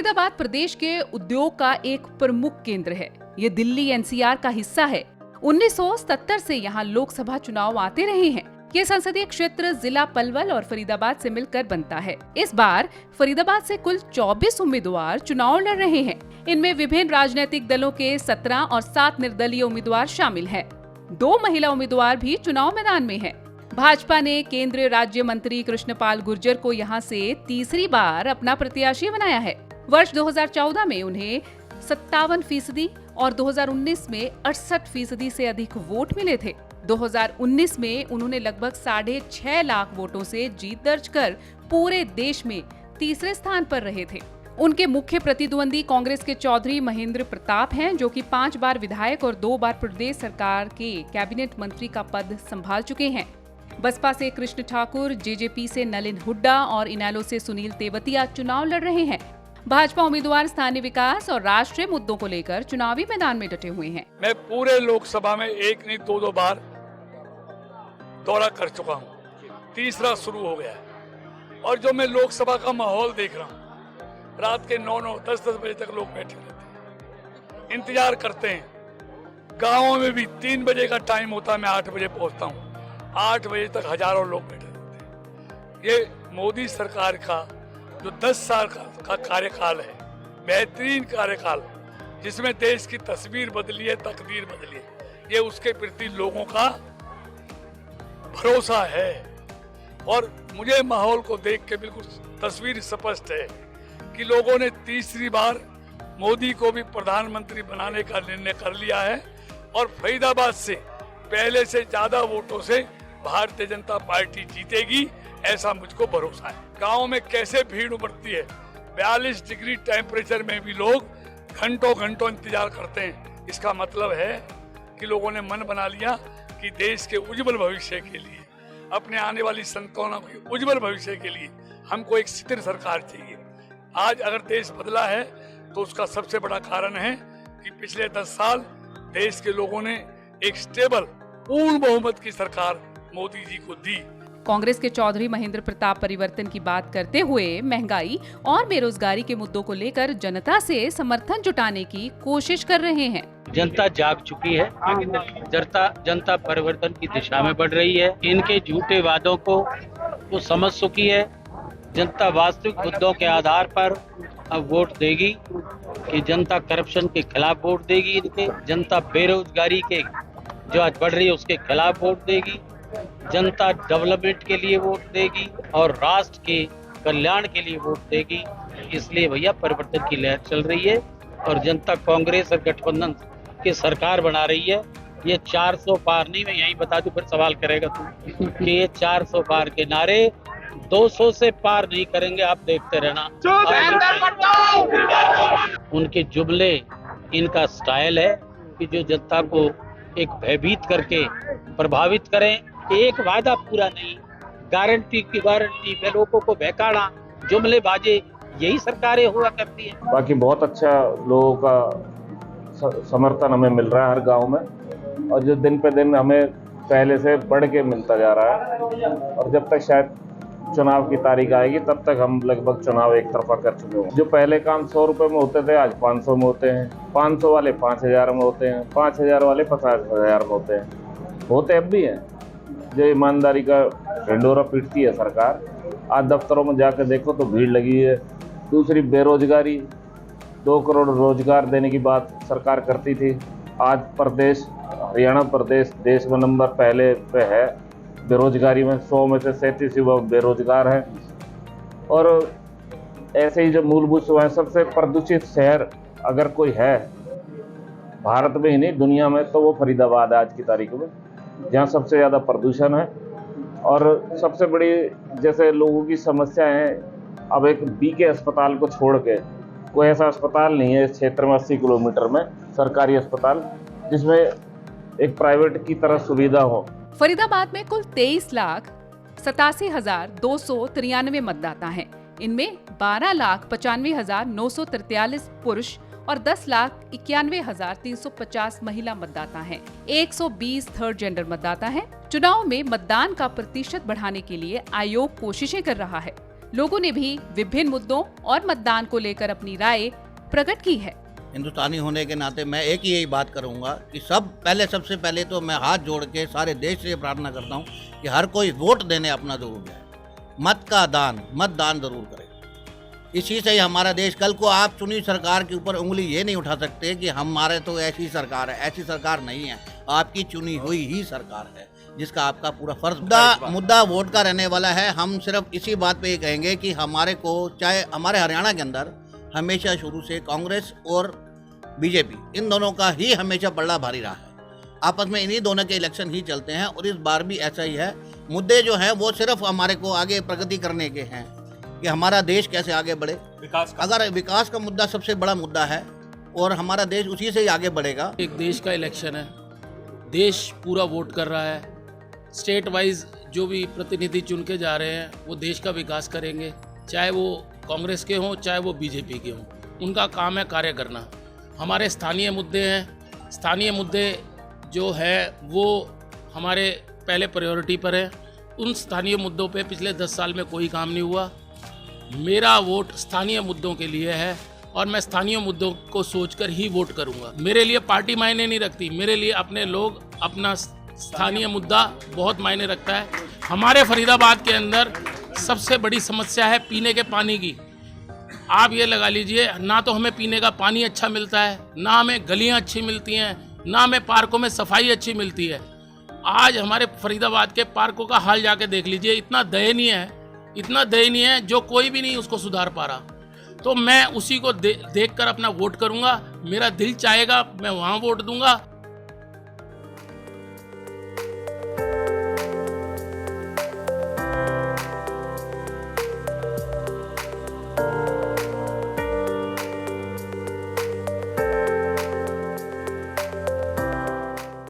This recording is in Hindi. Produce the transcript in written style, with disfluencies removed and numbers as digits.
फरीदाबाद प्रदेश के उद्योग का एक प्रमुख केंद्र है। ये दिल्ली एनसीआर का हिस्सा है। 1970 से यहाँ लोकसभा चुनाव आते रहे हैं। ये संसदीय क्षेत्र जिला पलवल और फरीदाबाद से मिलकर बनता है। इस बार फरीदाबाद से कुल 24 उम्मीदवार चुनाव लड़ रहे हैं। इनमें विभिन्न राजनीतिक दलों के 17 और 7 निर्दलीय उम्मीदवार शामिल हैं। 2 महिला उम्मीदवार भी चुनाव मैदान में हैं। भाजपा ने केंद्रीय राज्य मंत्री कृष्णपाल गुर्जर को यहां से तीसरी बार अपना प्रत्याशी बनाया है। वर्ष 2014 में उन्हें 57% और 2019 में 68% से अधिक वोट मिले थे। 2019 में उन्होंने लगभग 6.5 लाख वोटों से जीत दर्ज कर पूरे देश में तीसरे स्थान पर रहे थे। उनके मुख्य प्रतिद्वंदी कांग्रेस के चौधरी महेंद्र प्रताप हैं, जो कि 5 बार विधायक और 2 बार प्रदेश सरकार के कैबिनेट मंत्री का पद संभाल चुके हैं। बसपा से कृष्ण ठाकुर, जेजेपी से नलिन हुड्डा और इनेलो से सुनील तेवतिया चुनाव लड़ रहे हैं। भाजपा उम्मीदवार स्थानीय विकास और राष्ट्रीय मुद्दों को लेकर चुनावी मैदान में डटे हुए हैं। मैं पूरे लोकसभा में एक नहीं 2 बार दौरा कर चुका हूँ। तीसरा शुरू हो गया है और जो मैं लोकसभा का माहौल देख रहा हूँ, रात के 9-9, 10-10 बजे तक लोग बैठे रहते हैं, इंतजार करते हैं। गाँवों में भी 3 बजे का टाइम होता है, मैं 8 बजे पहुँचता हूँ। 8 बजे तक हजारों लोग बैठे रहते हैं। ये मोदी सरकार का जो 10 साल का कार्यकाल है, बेहतरीन कार्यकाल, जिसमें देश की तस्वीर बदली है, तकदीर बदली है, ये उसके प्रति लोगों का भरोसा है। और मुझे माहौल को देख के बिल्कुल तस्वीर स्पष्ट है कि लोगों ने तीसरी बार मोदी को भी प्रधानमंत्री बनाने का निर्णय कर लिया है और फरीदाबाद से पहले से ज्यादा वोटों से भारतीय जनता पार्टी जीतेगी, ऐसा मुझको भरोसा है। गांव में कैसे भीड़ उमड़ती है, 42 डिग्री टेम्परेचर में भी लोग घंटों घंटों इंतजार करते हैं। इसका मतलब है कि लोगों ने मन बना लिया कि देश के उज्जवल भविष्य के लिए, अपने आने वाली संतानों के उज्जवल भविष्य के लिए हमको एक स्थिर सरकार चाहिए। आज अगर देश बदला है तो उसका सबसे बड़ा कारण है कि पिछले 10 साल देश के लोगों ने एक स्टेबल पूर्ण बहुमत की सरकार मोदी जी को दी। कांग्रेस के चौधरी महेंद्र प्रताप परिवर्तन की बात करते हुए महंगाई और बेरोजगारी के मुद्दों को लेकर जनता से समर्थन जुटाने की कोशिश कर रहे हैं। जनता जाग चुकी है, जनता परिवर्तन की दिशा में बढ़ रही है। इनके झूठे वादों को वो समझ चुकी है। जनता वास्तविक मुद्दों के आधार पर अब वोट देगी कि जनता करप्शन के खिलाफ वोट देगी इनके, जनता बेरोजगारी के जो आज बढ़ रही है उसके खिलाफ वोट देगी, जनता डेवलपमेंट के लिए वोट देगी और राष्ट्र के कल्याण के लिए वोट देगी। इसलिए भैया परिवर्तन की लहर चल रही है और जनता कांग्रेस और गठबंधन की सरकार बना रही है। ये 400 पार नहीं, मैं यही बता दूं, फिर सवाल करेगा तू कि ये 400 पार के नारे 200 से पार नहीं करेंगे, आप देखते रहना। उनके जुमले, इनका स्टाइल है कि जो जनता को एक भयभीत करके प्रभावित करें। एक वादा पूरा नहीं, गारंटी की गारंटी में लोगों को बहकाना, जुमले बाजे, यही सरकारें हुआ करती हैं। बाकी बहुत अच्छा लोगों का समर्थन हमें मिल रहा है हर गांव में, और जो दिन पे दिन हमें पहले से बढ़ के मिलता जा रहा है। और जब तक शायद चुनाव की तारीख आएगी तब तक हम लगभग चुनाव एक तरफा कर चुके होंगे। जो पहले काम 100 रुपए में होते थे, आज 500 में होते हैं। 500 वाले 5000 में होते हैं, 5000 वाले 50,000 में होते हैं। होते अब भी हैं। जो ईमानदारी का ढिंढोरा पीटती है सरकार, आज दफ्तरों में जाकर देखो तो भीड़ लगी है। दूसरी बेरोजगारी, 2 करोड़ रोजगार देने की बात सरकार करती थी। आज प्रदेश, हरियाणा प्रदेश देश में नंबर पहले पे है बेरोजगारी में। 100 में से 37 युवा बेरोजगार हैं। और ऐसे ही जो मूलभूत सेवाएं, सबसे प्रदूषित शहर अगर कोई है भारत में ही नहीं दुनिया में, तो वो फरीदाबाद है आज की तारीख में, जहाँ सबसे ज़्यादा प्रदूषण है। और सबसे बड़ी जैसे लोगों की समस्या है, अब एक बीके अस्पताल को छोड़ के कोई ऐसा अस्पताल नहीं है इस क्षेत्र में 80 किलोमीटर में, सरकारी अस्पताल, जिसमें एक प्राइवेट की तरह सुविधा हो। फरीदाबाद में कुल 23,87,293 मतदाता हैं। इनमें 12,95,943 पुरुष और 10,91,350 महिला मतदाता हैं। 120 थर्ड जेंडर मतदाता हैं। चुनाव में मतदान का प्रतिशत बढ़ाने के लिए आयोग कोशिशें कर रहा है। लोगों ने भी विभिन्न मुद्दों और मतदान को लेकर अपनी राय प्रकट की है। हिंदुस्तानी होने के नाते मैं एक ही यही बात करूंगा कि सबसे पहले तो मैं हाथ जोड़ के सारे देश से प्रार्थना करता हूं कि हर कोई वोट देने अपना जरूर जाए, मतदान जरूर करे। इसी से ही हमारा देश, कल को आप चुनी सरकार के ऊपर उंगली ये नहीं उठा सकते कि हमारे तो ऐसी सरकार है, ऐसी सरकार नहीं है, आपकी चुनी हुई ही सरकार है जिसका आपका पूरा फर्ज। मुद्दा वोट का रहने वाला है। हम सिर्फ इसी बात पे ये कहेंगे कि हमारे को, चाहे हमारे हरियाणा के अंदर हमेशा शुरू से कांग्रेस और बीजेपी, इन दोनों का ही हमेशा पलड़ा भारी रहा है। आपस में इन्हीं दोनों के इलेक्शन ही चलते हैं और इस बार भी ऐसा ही है। मुद्दे जो हैं वो सिर्फ हमारे को आगे प्रगति करने के हैं कि हमारा देश कैसे आगे बढ़े। अगर विकास का मुद्दा सबसे बड़ा मुद्दा है और हमारा देश उसी से ही आगे बढ़ेगा। एक देश का इलेक्शन है, देश पूरा वोट कर रहा है। स्टेट वाइज जो भी प्रतिनिधि चुन के जा रहे हैं वो देश का विकास करेंगे, चाहे वो कांग्रेस के हों चाहे वो बीजेपी के हों। उनका काम है कार्य करना। हमारे स्थानीय मुद्दे हैं, स्थानीय मुद्दे जो है वो हमारे पहले प्रायोरिटी पर है। उन स्थानीय मुद्दों पे पिछले 10 साल में कोई काम नहीं हुआ। मेरा वोट स्थानीय मुद्दों के लिए है और मैं स्थानीय मुद्दों को सोचकर ही वोट करूंगा। मेरे लिए पार्टी मायने नहीं रखती, मेरे लिए अपने लोग, अपना स्थानीय मुद्दा बहुत मायने रखता है। हमारे फरीदाबाद के अंदर सबसे बड़ी समस्या है पीने के पानी की। आप ये लगा लीजिए, ना तो हमें पीने का पानी अच्छा मिलता है, ना हमें गलियां अच्छी मिलती हैं, ना हमें पार्कों में सफाई अच्छी मिलती है। आज हमारे फरीदाबाद के पार्कों का हाल जाके देख लीजिए, इतना दयनीय है जो कोई भी नहीं उसको सुधार पा रहा। तो मैं उसी को देखकर अपना वोट करूंगा। मेरा दिल चाहेगा मैं वहाँ वोट दूंगा।